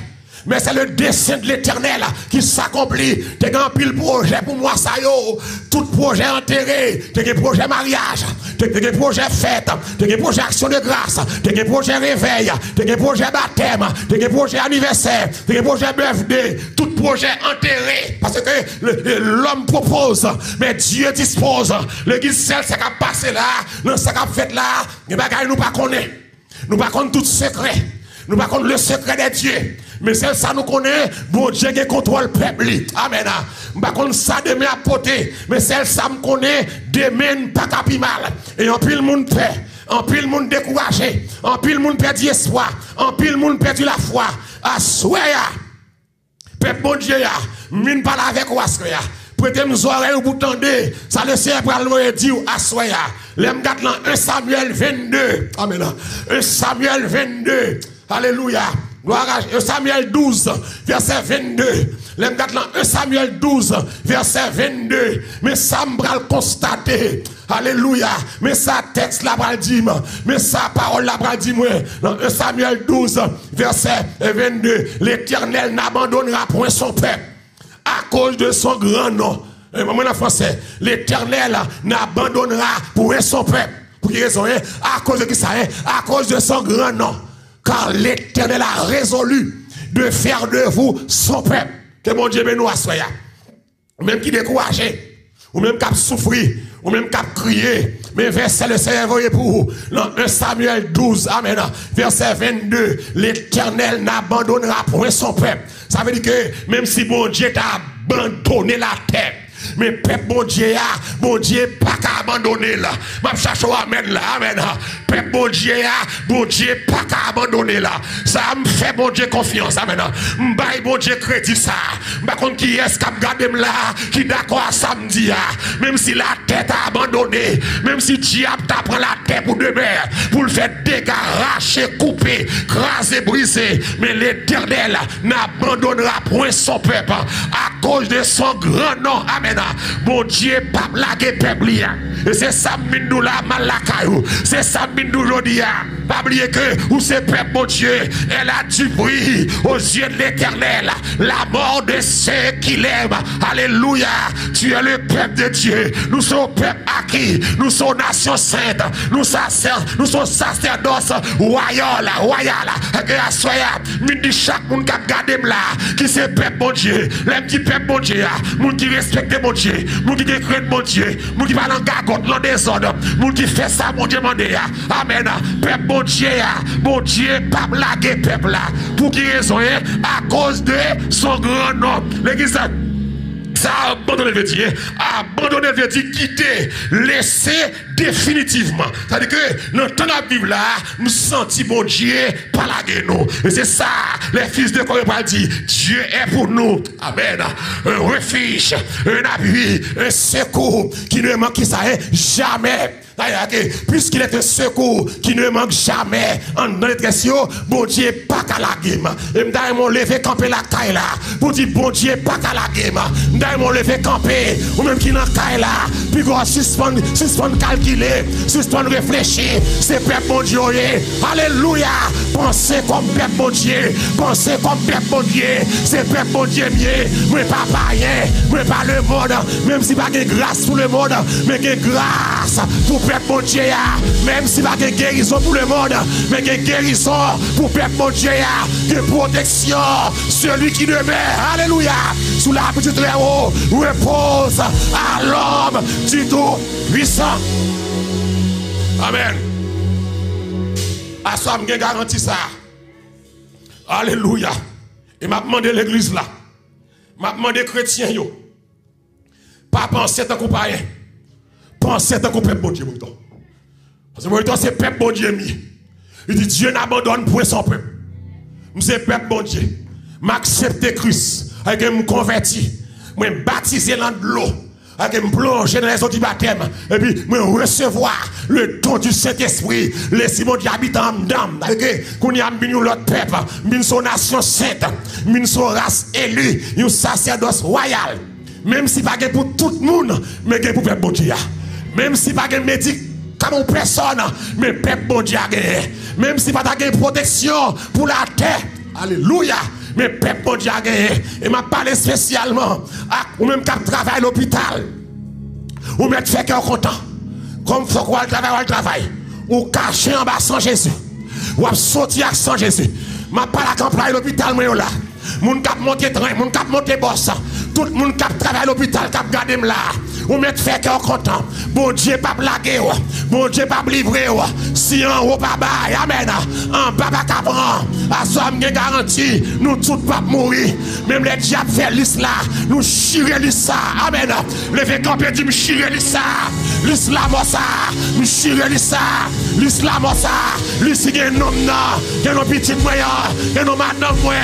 Mais c'est le dessein de l'Éternel qui s'accomplit. T'es un pile projet pour moi, ça yo. Tout projet enterré. T'es un projet mariage. T'es un projet fête. T'es un projet action de grâce. T'es un projet réveil. T'es un projet baptême. T'es un projet anniversaire. T'es un projet birthday. Tout projet enterré. Parce que l'homme propose, mais Dieu dispose. L'église seule, c'est qu'à passer là. Non, c'est qu'à faire là. Les bagailles, nous pas connaît. Nous pas connaît tout secret. Nous pas connaît le secret des dieux. Mais c'est ça nous connaît, bon Dieu qui contrôle le peuple. Amen. Je ne sais pas ça demain à porter, mais c'est ça me connaît, demain pas capi mal. Et en pile monde perd, en pile monde découragé, en pile monde perdu espoir, en pile monde perdu la foi. À soya, peuple bon Dieu, mine pas avec ou à soya. Prêtez mes oreilles ou vous tendez, ça le Seigneur pour le dire à soya. L'aime gâte dans 1 Samuel 22. Amen. 1 Samuel 22. Alléluia. Gloire à Samuel 12, verset 22. L'aime gâte dans 1 Samuel 12, verset 22. Mais ça me constater. Alléluia. Mais sa texte là va dire, mais sa parole là va dire, dans 1 Samuel 12, verset 22. L'Éternel n'abandonnera point son peuple à cause de son grand nom. Et moi en français, l'Éternel n'abandonnera point son peuple. Pour quelle raison? À cause de qui ça? À cause de son grand nom. Car l'Éternel a résolu de faire de vous son peuple. Que mon Dieu bénisse à soi. Ou même qui découragé, ou même qui a souffri, ou même qui a crié. Mais verset le Seigneur voyez pour vous. Dans 1 Samuel 12, amen. Verset 22, l'Éternel n'abandonnera point son peuple. Ça veut dire que même si mon Dieu t'a abandonné la terre, mais peuple bon Dieu pas qu'à abandonner là. Je cherche amen là, amen. Peuple bon Dieu pas qu'à abandonner là. Ça me fait bon Dieu confiance, amen. M'baille bon Dieu crédit ça. Par contre qui est-ce qui a gardé là, qui d'accord à samedi même si la tête a abandonné, même si diable t'apprend la tête pour demain, pour le faire dégâts, arracher, couper, craser, briser, mais l'Éternel n'abandonnera point son peuple à cause de son grand nom, amen. Bon Dieu, pas blaguer peuple. Et c'est ça, Mindou la malakayou. C'est ça, Mindou Jodia. Pas oublier que, où c'est peuple, mon Dieu, elle a du bruit aux yeux de l'Éternel. La mort de ceux qui l'aiment. Alléluia. Tu es le peuple de Dieu. Nous sommes peuple acquis. Nous sommes nation sainte. Nous sommes sacerdoce royal. Et à soya, Mindi chaque monde qui a gardé là, qui c'est peuple, mon Dieu. Les petits peuple, mon Dieu. Moun qui respecte mon Dieu, moun qui décrète mon Dieu, moun qui parle en gagote, en désordre, moun qui fait ça, mon Dieu, amen. Peuple, mon Dieu, pas blaguer peuple là. Pour qui raison, à cause de son grand nom. L'église, ça a abandonné le dire, abandonné veut dire quitter, laisser définitivement. C'est-à-dire que dans le temps de vivre là, nous sentons mon Dieu pas la nous. Et c'est ça, les fils de Corée va dire, Dieu est pour nous. Amen. Un refuge, un appui, un secours qui ne manque ça jamais. Puisqu'il est un secours qui ne manque jamais en notre bon Dieu pas qu'à la game. Et m'd'aimons lever camper la caille là. Pour dire bon Dieu pas qu'à la game. M'd'aimons lever camper ou même qui n'a caille là. Puis qu'on suspend calcul qu'il est. Si tu réfléchir, c'est peuple bon Dieu. Alléluia. Pensez comme peuple bon Dieu. Pensez comme peuple bon Dieu. C'est peuple bon Dieu mieux. Mais pas païen. Mais pas le monde. Même si pas de grâce pour le monde. Mais de grâce pour peuple bon Dieu. Même si pas de guérison pour le monde. Mais de guérison pour peuple bon Dieu. De protection. Celui qui demeure. Alléluia. Sous la petite très haut. Repose à l'homme du tout puissant. Amen. À ça, je garantis ça. Alléluia. Et m'a demandé l'église là. M'a demandé chrétiens yo. Pas penser tant qu'on païen. Penser tant qu'on peuple bon Dieu. Parce que c'est peuple bon Dieu. Il dit Dieu n'abandonne point son peuple. C'est peuple bon Dieu. M'accepter Christ. Avec me converti. Moi baptiser dans de l'eau. Avec me plonger dans les eaux du baptême. Et puis me recevoir le don du Saint-Esprit. Laissez mon Dieu habiter en dame. Qu'on y a mis l'autre peuple. Mis son nation sainte. Mis son race élue. Un sacerdoce royal. Même si pas pour tout le monde. Mais pour peuple bon Dieu. Même si pas médic comme personne. Mais peuple bon Dieu. Même si pas de protection pour la terre. Alléluia. Mais peuple bon Dieu a gagné. Et m'a parlé spécialement ou même qui travaille à l'hôpital. Ou même fait cœur content. Comme faut qu'on travaille. Ou caché en bas sans Jésus. Ou sorti sans Jésus. M'a parlé à l'employé à l'hôpital moi là. Moun k'ap monter train, moun k'ap monter boss. Tout le monde qui travaille à l'hôpital, qui garde là. Ou met fait cœur content. Bon Dieu pas blaguer. Bon Dieu pas livrer. Si en haut pas bail, amen. En bas pas capran. À ça me garantie, nous tous pas mourir. Même les diables fait l'islam, nous chirer l'issa. Amen. Levez camper dit me chirer l'issa. L'islam ça, me chirer l'issa. L'islam ça, l'islam gen nom nan, gen nos petits moyens, gen nos madame moi,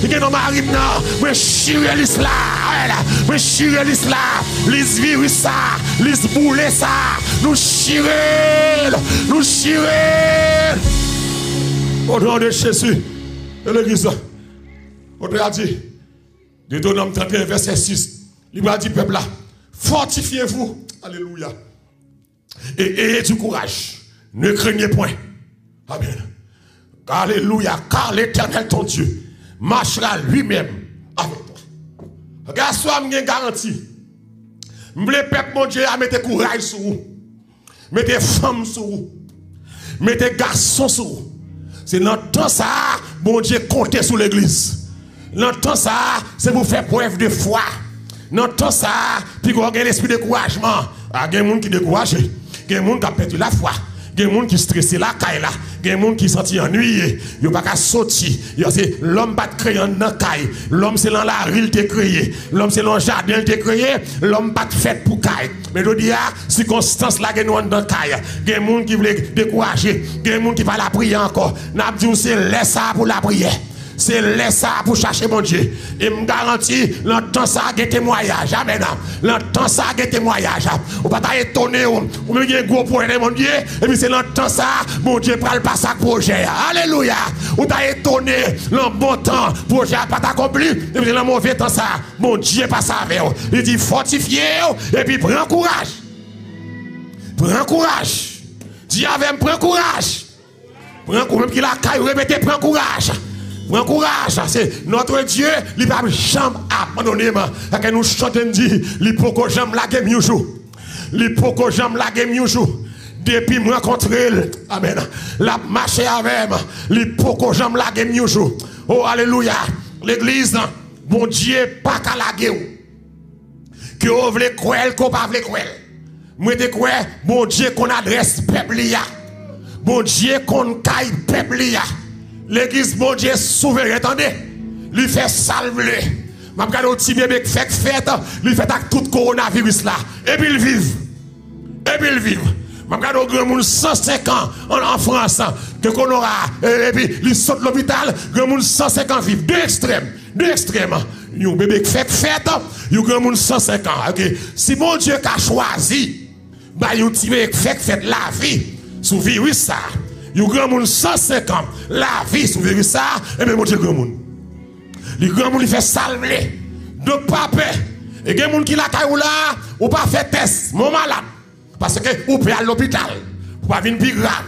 gen nos mari nan, me chirer l'islam. Me chirer l'islam, l'is virus ça, l'is bouler ça, nous chirer, nous chirer. Au nom de Jésus, de l'église, on a dit, Deutéronome 31, verset 6, il m'a dit, peuple là, fortifiez-vous, alléluia, et ayez du courage, ne craignez point. Amen. Alléluia, car l'Éternel ton Dieu marchera lui-même avec toi. Regarde, soit je garantie. Le peuple, mon Dieu, a mettre courage sur vous. Mettez femmes sur vous. Mettez garçons sur vous. C'est dans le temps ça, mon Dieu, comptez sur l'église. Dans le temps ça, c'est pour faire preuve de foi. Dans le temps ça, puis vous avez l'esprit de découragement. Il y a des gens qui sont découragés. Il y a des gens qui ont perdu la foi. Il y a des gens qui sont stressés la caille là. Il y a des gens qui sont ennuyés. Ils ne peuvent pas sortir. L'homme pas créé dans la caille. L'homme c'est dans la rue qui est créé. L'homme c'est dans le jardin qui est créé. L'homme pas fait pour caille. Mais je dis, circonstance là, il y a dans la caille. Il y a des gens qui veulent décourager. Il y a des gens qui ne veulent pas la prier encore. N'a dit c'est laisse ça pour la prière. C'est laisse ça pour chercher mon Dieu. Et me garantit, l'entend ça a des témoignages. Amen. L'entend ça a des témoignages. On va pas étonner, ou même un gros projet, mon Dieu. Et puis c'est l'entend ça, mon Dieu prend le pas à projet. Alléluia. On t'a étonné, le bon temps, projet n'a pas accompli. Et puis c'est le mauvais temps ça, mon Dieu passe avec vous. Il dit fortifiez et puis prends courage. Prends courage. Dis avec prends courage. Prends courage, même qu'il a caillou, répétez, prends courage. Prends courage, c'est notre Dieu, il va jamais abandonner. Quand nous chantons, dit, il peut que jamais la game jour. Il peut que jamais la game jour. Depuis moi contre elle, amen. La marche avec moi, il peut que jamais la game jour. Oh, alléluia. L'église, bon Dieu, pas qu'à la guerre. Que vous voulez croire, qu'on pas voulez croire. Moi, je crois, bon Dieu, qu'on adresse peuple. Bon Dieu, qu'on caille peuple. L'église, mon Dieu, souverain, attendez, lui fait salver. Je regarde un petit bébé qui fait fête, lui fait avec tout coronavirus là. Et puis il vive. Et puis il vive. Je regarde un grand monde 105 ans en France, que qu'on aura, et puis il saute l'hôpital, grand monde 105 ans vivent. Deux extrêmes. Deux extrêmes. Un bébé qui fait fête, un grand monde 105 ans. Okay. Si mon Dieu a choisi, bah, un petit bébé qui fait fête la vie, sous virus ça. Il y a grand monde 150 ans, la vie sous virus ça, et bien mon Dieu grand monde. Le grand monde il fait salver. Donc pas peur. Et il y a des gens qui la caillou là, ou pas fait test, mon malade. Parce que vous pouvez aller à l'hôpital. Vous pouvez venir plus grave.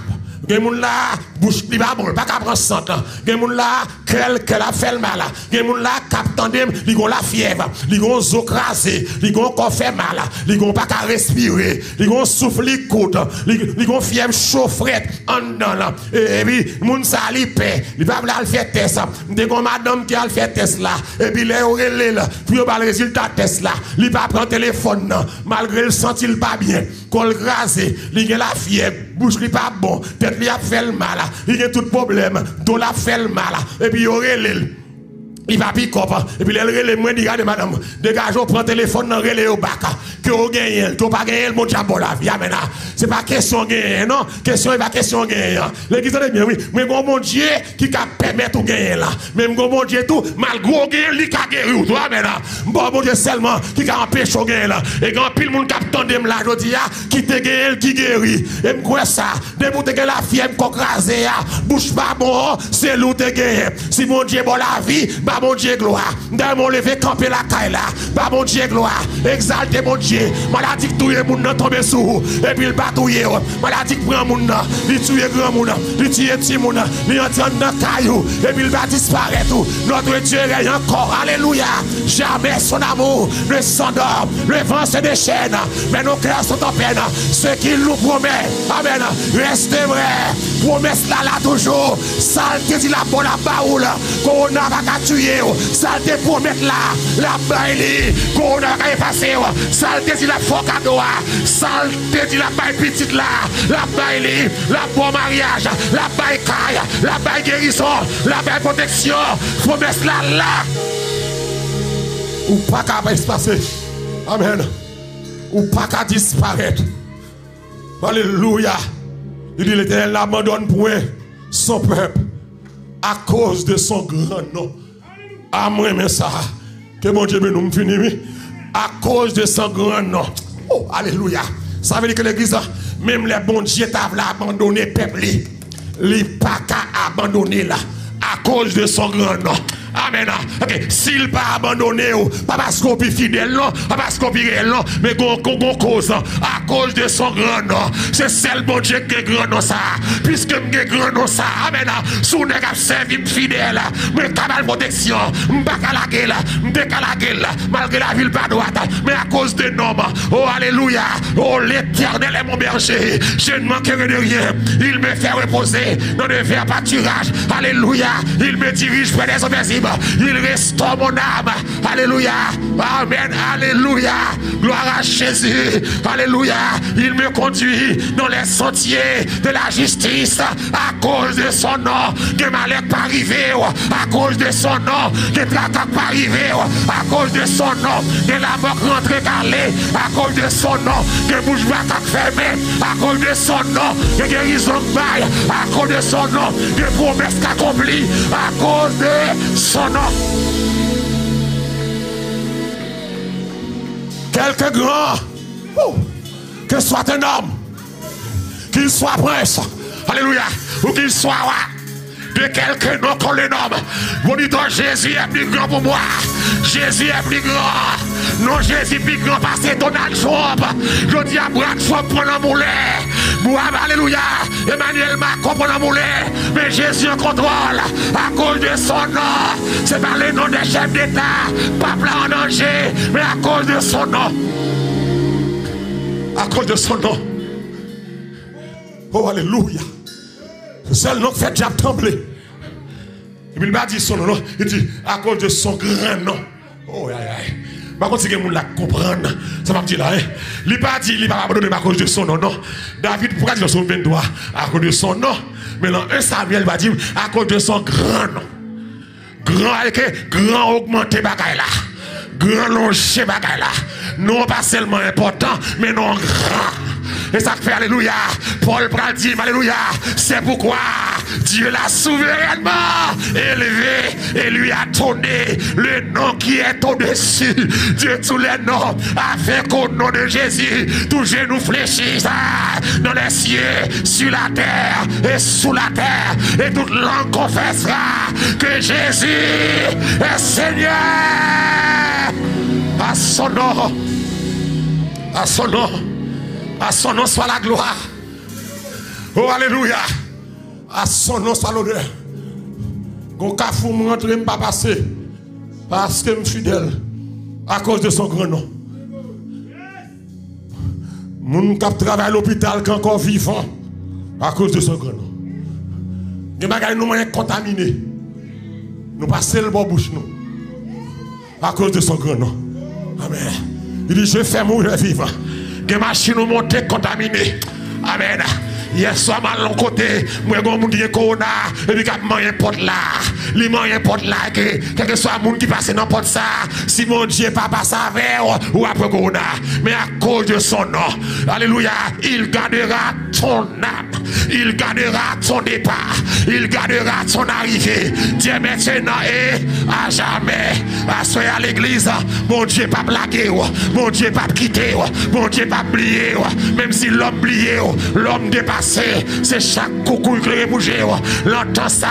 Gen moun la bouche li ba bon, pas ka prendre 100 ans. Gen moun la qu'elle a fait le mal. Gen moun la k'ap tandem, li gon la fièvre, li gon zo krasé, li gon corps fait mal, li gon pas ka respirer, li gon souffle li coûte, li gon fièvre chaufrette en dedans là. Et puis moun sa li paix, li pa vle al faire test. De gon madame qui a fait test là, et puis les orelé là, puis yo ba le résultat test là, li pa prend téléphone non, malgré le sentil pas bien, col krasé, li gen la fièvre, bouche li pas bon, tête li a fait le mal, il y a tout problème, do la fait le mal, et puis il y aurait il va piquer et puis les moins dit regardez madame dégage au prend téléphone dans relais au bac que vous gagnez tu pas gagner mon diable la vie amen c'est pas question gagner non question pas question gagner l'église de bien oui mais mon Dieu qui ca permettre ou gagner là même mon Dieu tout malgré gagner li ca guérir toi amen bon mon Dieu seulement qui ca empêcher ou gagner là et grand pile monde cap tandem là jodi a qui te gagner qui guérit et me quoi ça debout te la fièvre crasé bouche pas bon c'est l'ou te gagner si mon Dieu bon la vie bah mon Dieu gloire dans mon lever camper la caille là bah mon Dieu gloire exalter mon Dieu maladie que tout le monde tomber sous et puis il batouiller maladie que prend monde il tuer grand monde il tuer petit monde il entend dans caillou et puis il va disparaître notre Dieu est encore alléluia jamais son amour ne s'endort le vent se déchaîne mais nos cœurs sont en peine ce qu'il nous promet amen restez vrai promesse là toujours saleté dit la bonne la baoule corona va tuer saleté promettre là la baille corona va effacer saleté dit la focado saleté dit la baille petite là la baille la bon mariage la baille caille la baille guérison la baille protection promesse là ou pas qu'à se passer amen ou pas qu'à disparaître alléluia il dit l'Éternel n'abandonne point son peuple à cause de son grand nom. À moi, mais ça, que mon Dieu nous finisse à cause de son grand nom. Oh, alléluia. Ça veut dire que l'église, même les bons dieux t'avent abandonné le peuple, il pas qu'à abandonner là, à cause de son grand nom. Amen. Ok, s'il pas abandonné, pas parce qu'on est fidèle, non, pas parce qu'on est réel, non, mais qu'on cause, à cause de son grand nom. C'est celle bon Dieu qui est grand nom ça. Puisque m'est grand nom ça, amen. Sous n'est qu'à servir fidèle, mais qu'à protection, m'pas qu'à la gueule, m'pas qu'à la gueule, malgré la ville pas droite, mais à cause de nom. Oh, alléluia. Oh, l'Éternel est mon berger. Je ne manquerai de rien. Il me fait reposer dans de verts pâturages. Alléluia. Il me dirige près des eaux paisibles. Il restaure mon âme. Alléluia. Amen. Alléluia. Gloire à Jésus. Alléluia. Il me conduit dans les sentiers de la justice à cause de son nom. Que malheur pas arrivé. À cause de son nom. Que traque pas arrivé. À cause de son nom. Que la mort rentre calée. À cause de son nom. Que bouche pas fermée. À cause de son nom. Que guérison baille. À cause de son nom. Que promesse accomplie. À cause de son nom. Quelque grand, que soit un homme, qu'il soit prince, alléluia, ou qu'il soit roi, de quelque nom qu'on le nomme. Vous dites, Jésus est plus grand pour moi. Jésus est plus grand. Non, Jésus est plus grand parce que Donald Trump. Je dis à Brad Trump pour l'amouler. Alléluia. Emmanuel Macron pour l'amouler. Mais Jésus en contrôle. À cause de son nom. C'est pas le nom des chefs d'État. Pas en danger. Mais à cause de son nom. À cause de son nom. Oh, alléluia. C'est le nom qui fait diable trembler. Et puis il m'a dit son nom. Il dit à cause de son grand nom. Oh, aïe, aïe. Par contre, si quelqu'un la comprendre, ça va me dire là. Il n'a pas dit qu'il va abandonner à cause de son nom. Non. David, pourquoi il a son 23 à cause de son nom? Mais dans 1 Samuel, il va dire à cause de son grand nom. Grand augmenté bagaille là. Grand longé bagaille là. Non pas seulement important, mais non grand. Et ça fait alléluia. Paul pral dit alléluia. C'est pourquoi Dieu l'a souverainement élevé et lui a donné le nom qui est au-dessus de tous les noms, afin qu'au nom de Jésus, tous genoux fléchissent dans les cieux, sur la terre et sous la terre, et toute langue confessera que Jésus est Seigneur. À son nom, à son nom. À son nom soit la gloire. Oh, alléluia. À son nom soit l'honneur. Quand Kafou me rentre, je ne pas passer. Parce que je suis fidèle. À cause de son grand nom. Moun qui travaille à l'hôpital qui est encore vivant. À cause de son grand nom. Nous sommes contaminés. Nous passons le bon bouche nous. À cause de son grand nom. Amen. Il dit, je fais mourir vivant. Des machines nous montent contaminées. Amen. Hier soir, mal l'autre côté, moi, j'ai un qui corona, et puis, il mange un pot là. Il mange un pot là, quel que soit le monde qui passe dans le pot ça, si mon Dieu n'est pas passé avec ou après corona, mais à cause de son nom, alléluia, il gardera ton âme, il gardera ton départ, il gardera ton arrivée. Dieu maintenant et à jamais, à ce à l'église, mon Dieu pas blaguer, mon Dieu pas quitter, mon Dieu pas oublier, même si l'homme oublié, l'homme dépasse. C'est chaque coucou qui est bougé. L'entend ça,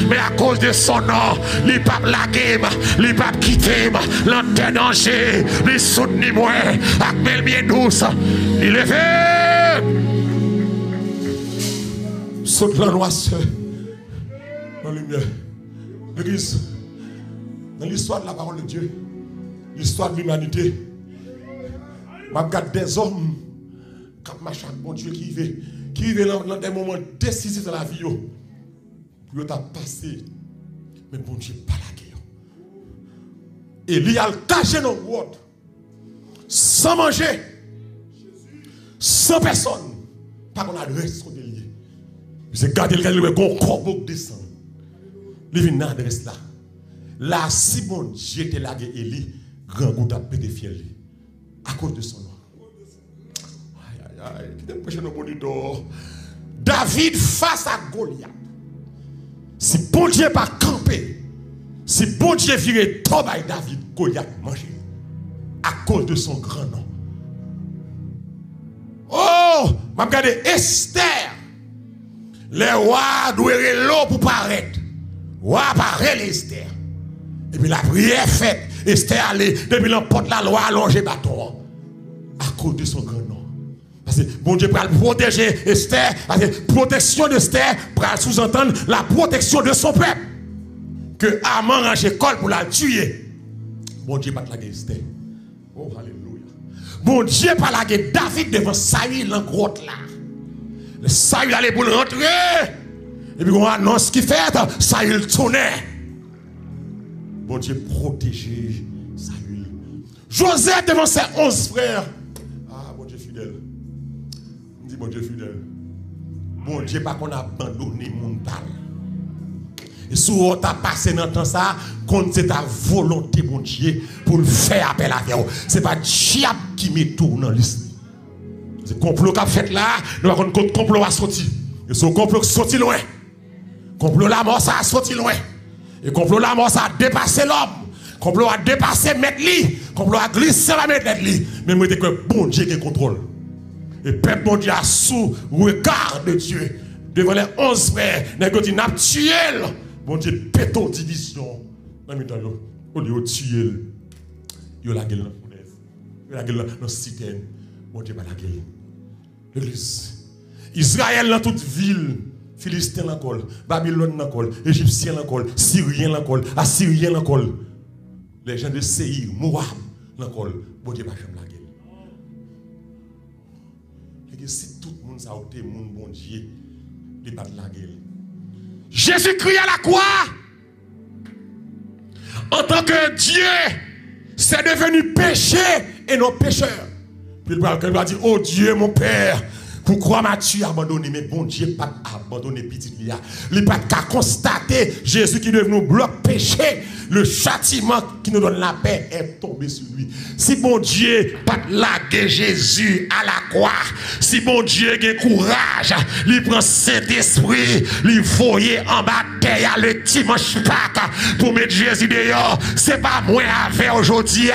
mais à cause de son nom, il ne peut pas blaguer, il ne peut pas quitter, l'entend danger, il soutenir moi, avec belle bien douce, il est fait. Saute la noisse dans la lumière. L'église, dans l'histoire de la parole de Dieu, l'histoire de l'humanité, je regarde des hommes qui marchent avec mon Dieu qui vivent dans des moments décisifs de la vie. Pour t'a passé. Mais bon Dieu, pas la guerre. Et il y a le caché dans le monde. Sans manger. Sans personne. Pas qu'on adresse son délié. C'est garder le gars qui corbeau descend. Il vient dans l'adresse là. Là, si bon Dieu te l'a guerre, Élie, grand goût à péter fiel. À cause de son nom. David face à Goliath. Si bon Dieu pas campé, si bon Dieu virait tomber à David, Goliath manger. À cause de son grand nom. Oh, je regarde Esther. Les rois doivent l'eau pour paraître. Roi paraît Esther. Et puis la prière faite. Esther allait depuis l'emporte la loi allonger bâton. À cause de son grand nom. Parce que bon Dieu pour protéger Esther, parce que protection d'Esther pour sous-entendre la protection de son peuple. Que Aman range école pour la tuer. Bon Dieu pas la guerre Esther. Oh alléluia. Bon Dieu pas la guerre David devant Saül dans grotte là. Le Saül allait pour le rentrer. Et puis on annonce ce qu'il fait, Saül tournait. Bon Dieu protéger Saül. Joseph devant ses 11 frères. Ah bon Dieu fidèle. Bon Dieu fidèle. Bon Dieu pas qu'on a abandonné mon tal. Et si on t'a passé dans le temps ça, quand c'est ta volonté mon Dieu pour le faire appel à vous. C'est pas diable qui met tout dans l'histoire. C'est complot qu'a fait là, nous avons un complot à sortir. Et ce complot sorti loin. Complot la mort ça a sorti loin. Et complot la mort ça a dépassé l'homme. Complot a dépassé mettre lui. Complot a glissé la mettre lui. Mais moi je dis que bon Dieu qui contrôle. Et peuple bon Dieu a sous regard de Dieu. Devant les 11 frères, les n'a tué. Bon Dieu péton division. Au lieu de tuer, il y a la gueule dans la fournaise. Il y a la gueule dans la citerne. Bon Dieu pas la gueule. L'église. Israël dans toute ville. Philistin dans col, Babylone dans col, Égyptien dans col, Syrien dans col, Assyrien dans col. Les gens de Seir, Moab dans col. Bon Dieu pas jamais la gueule. Si tout le monde a été mon bon Dieu, il pas de la gueule. Jésus-Christ à la croix, en tant que Dieu, c'est devenu péché et non pécheur. Puis il va dire, oh Dieu mon Père, pourquoi m'as-tu abandonné? Mais bon Dieu pas abandonné petit Lia. Il n'a pas qu'à constater Jésus qui est devenu bloc péché. Le châtiment qui nous donne la paix est tombé sur lui. Si bon Dieu pas lagué Jésus à la croix, si bon Dieu a courage, il prend Saint-Esprit, il voyait en bas terre le dimanche Pâques pour mettre Jésus dehors, c'est pas moi avec aujourd'hui.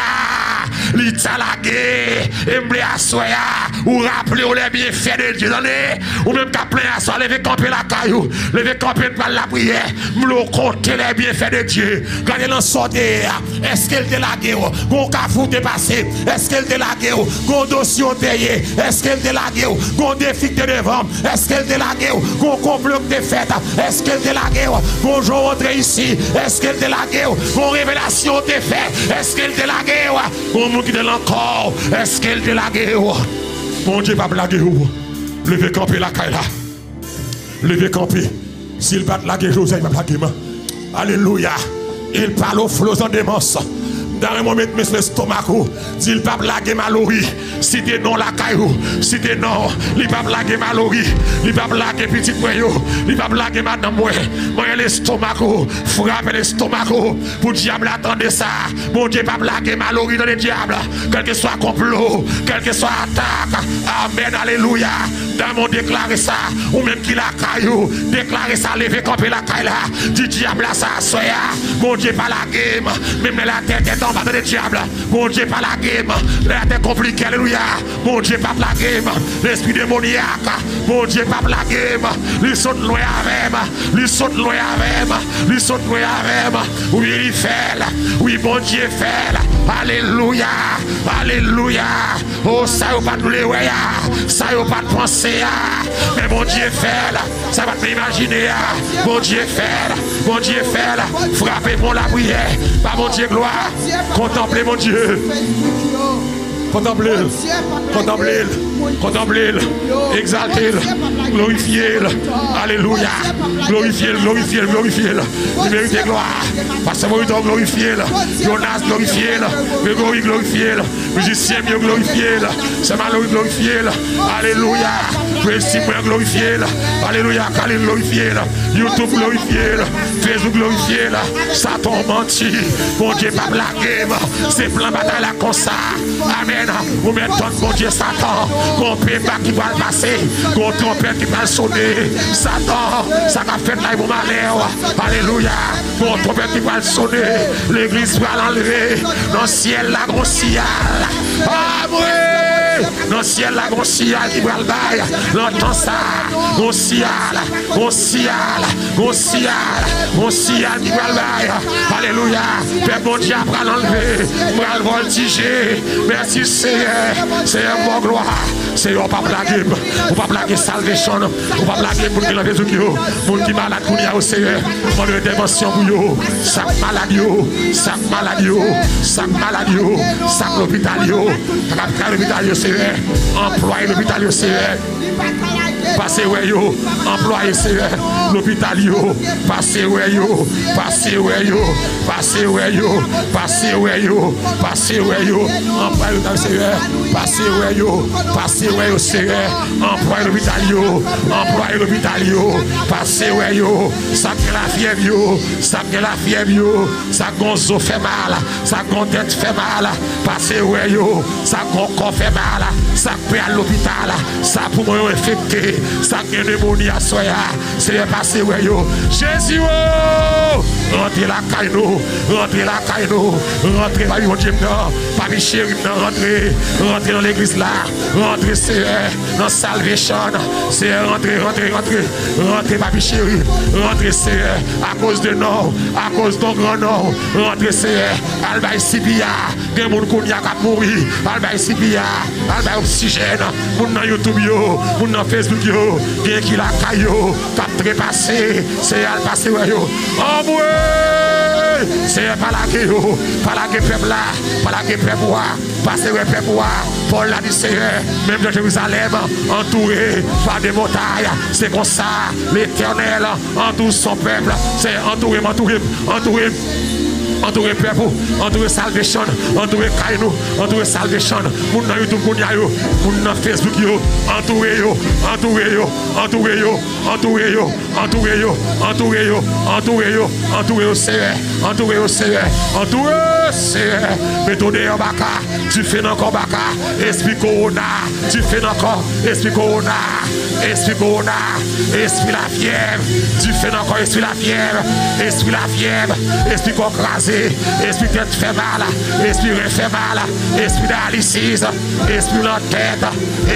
Il t'a lagué, et me assoya, ou rappeler les bienfaits de Dieu, ou même qu'à plein à soi, lever camper la caillou, lever camper par la prière, me compter les bienfaits de Dieu. était dans sortie, est-ce qu'elle était la guerre? Gon cafou t'est passé, est-ce qu'elle était la guerre? Gon dossier payé, est-ce qu'elle était la guerre? Gon défi t'est devant, est-ce qu'elle était la guerre? Gon complot t'est fait, est-ce qu'elle était la guerre? Gon jour rentré ici, est-ce qu'elle était la guerre? Gon révélation t'est fait, est-ce qu'elle était la guerre? Gon monde qui était encore, est-ce qu'elle était la guerre? Mon Dieu pas blaguer ou. Levez camper la caille là. Levez camper. S'il bat la guerre, Joseph va blaguer. Alléluia. Il parle aux flots en démence. Dans un moment, mettre le stomac, dit pas blaguer malori. Si t'es non la caillou, si t'es non, il pas blaguer malori, il pas blaguer petit moyo, il pas blaguer madame moi. Moi l'estomac, frappe l'estomac pour diable attendre ça. Mon Dieu pas blaguer malori dans le diable, quel que soit complot, quel que soit attaque. Amen, alléluia. Dans mon déclarer ça, ou même qui la caillou, déclarer ça, lever camper la caille là, du diable à ça, soya. Mon Dieu pas la game, même la tête est en bas de le diable. Mon Dieu pas la game, la tête compliquée, alléluia. Mon Dieu pas la game, l'esprit démoniaque. Mon Dieu pas la game, lui saute loin avec, lui saute loin avec, lui saute loin avec. Oui, il fait là, oui, mon Dieu fait là. Alléluia, alléluia. Oh, ça y'a pas de le ça y'a pas de penser. Mais mon Dieu fait là, ça va te imaginer. Mon Dieu fait là, mon Dieu fait là. Frappez pour la prière, pas mon Dieu gloire. Contemplez mon Dieu. Contemplez-le, contemplez-le, contemplez-le, exaltez-le, glorifiez-le, alléluia, glorifiez-le, glorifiez-le, glorifiez-le, il mérite gloire, parce que vous glorifiez-le, Jonas glorifiez-le, Grégory glorifiez-le, musicien mieux glorifiez-le, Saint-Malo glorifiez-le, alléluia, Précis glorifiez-le, alléluia, Khalil glorifiez-le, YouTube glorifiez-le, Facebook glorifiez-le, Satan menti, mon Dieu pas blagué, c'est plein bataille là comme ça, amen. Vous mettez mon Dieu Satan, qu'on peut pas qui va passer, qu'on trompette qui va sonner. Satan, ça va faire là mon malheur. Alléluia. Qu'on trompette qui va sonner. L'église va l'enlever. Dans le ciel, la grosse ciel. Ah oui! Dans le ciel, la grosse ciel qui va le bail. L'entend ça. Gros ciel, gros ciel, gros ciel, gros ciel qui va le bail. Alléluia. Père mon Dieu va l'enlever. Va le voltiger. Merci. Seigneur, mon gloire. Seigneur, pas blaguer. On va blaguer salvation. On va blaguer pour que la maison qui pour qui malade pour y au Seigneur. Pour l'intervention pour yo. Sac maladie, sac maladie, sac maladie, sac l'hôpital. L'hôpital, Seigneur. Employé l'hôpital, Seigneur. Passez ouais yo, employé Seigneur, l'hôpital yo, passez ouais yo, passez ouais yo, passez ouais yo, passez ouais yo, passez ouais yo, employé l'hôpital Seigneur, passez ouais yo, passez ouais yo Seigneur, employé l'hôpital yo, employé l'hôpital yo, passez ouais yo, ça que la fièvre yo, ça que la fièvre yo, ça gonzo fait mal, ça gon tête fait mal, passez ouais yo, ça gon corps fait mal, ça peut à l'hôpital, ça pour moi infecté. Ça qui est démonie à soya, c'est passé ouais yo. Jésus, rentrez la caïno, rentrez la caïno, rentrez pas mon Dieu non, pas mes chéris non, rentrez dans l'église là, rentrez Seigneur, dans salvation, Seigneur, rentrez pas mes chéris, rentrez Seigneur, à cause de nom, à cause de ton grand nom, rentrez Seigneur, Albaï Sibia, des moun koun ya kap mouri, Albaï Sibia, Albaï oxygène, moun nan YouTube yo, moun nan Facebook yo, bien qui la caillou, cap trépassé, c'est al passé ouais yo. Oh ouais, c'est pas la guerre peuple là, pas la guerre peuple bois, passer ouais peuple bois, Paul l'a dit Seigneur, même dans Jérusalem, entouré par des montagnes, c'est comme ça, l'Éternel entoure son peuple, c'est entouré peuple, entouré salvation, entouré Kaino, entouré salvation, moun nan YouTube moun ya yo, moun nan Facebook yo, entouré yo, Seigneur, entouré. Seigneur, méthode en baka, tu fais encore baka, esprit corona, tu fais encore, esprit corona, esprit corona, esprit la fièvre, tu fais encore esprit la fièvre, esprit qu'on crasé, esprit tête fait mal, esprit rein fait mal, esprit d'alicis, esprit la tête,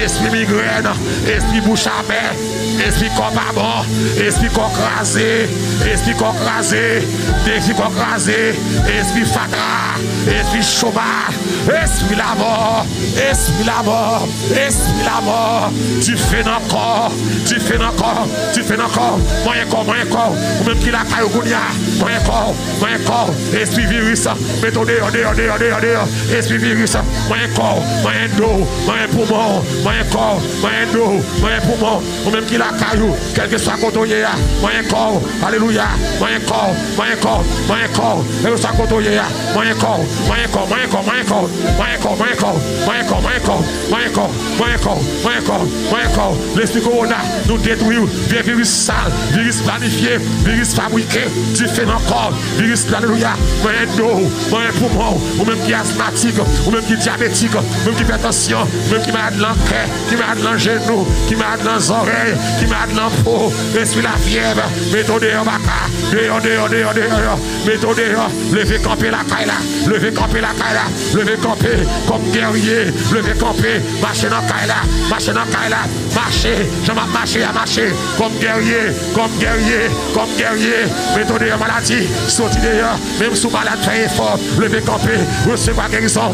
esprit migraine, esprit bouche à baie, esprit corps pas bon, esprit qu'on crasé, esprit qu'on crasé, esprit qu'on crasé, esprit fatra, esprit chômage, esprit la mort, esprit la mort, esprit la mort, tu fais encore, tu fais encore, tu fais encore, moyen corps, ou même qui la caille au gounia, moyen corps, esprit virus, méthode, esprit virus, moyen corps, moyen dos, moyen poumon, moyen corps, moyen dos, moyen poumon, ou même qui la caillou, quel que soit côté, moyen corps, alléluia, moyen corps, quel que soit côté, moyen corps, l'esprit corona nous détruit, virus sale, virus planifié, virus fabriqué, tu fais encore, virus, alléluia, moyen d'eau, moyen poumon, ou même qui est asthmatique, ou même qui est diabétique, même qui fait attention, même qui malade dans le cœur, qui malade dans le genou, qui malade dans les oreilles, qui malade dans le peau, esprit la fièvre, méthode en baka, méthode, levez camper la caille là, levez camper la caille là, levez camper comme guerrier, levez camper, marcher dans la caille là, marcher, je vais marcher à marcher, comme guerrier, méthode en maladie, sortir dehors, même sous malade, faire effort, levez camper, recevoir guérison,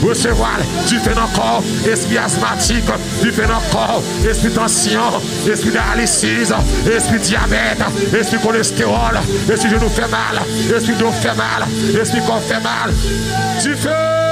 recevoir, tu fais encore, esprit asthmatique, tu fais encore, esprit tension, esprit dialyse, esprit diabète, esprit cholestérol, esprit genou fait mal, esprit dos fait mal, esprit corps fait mal, tu fais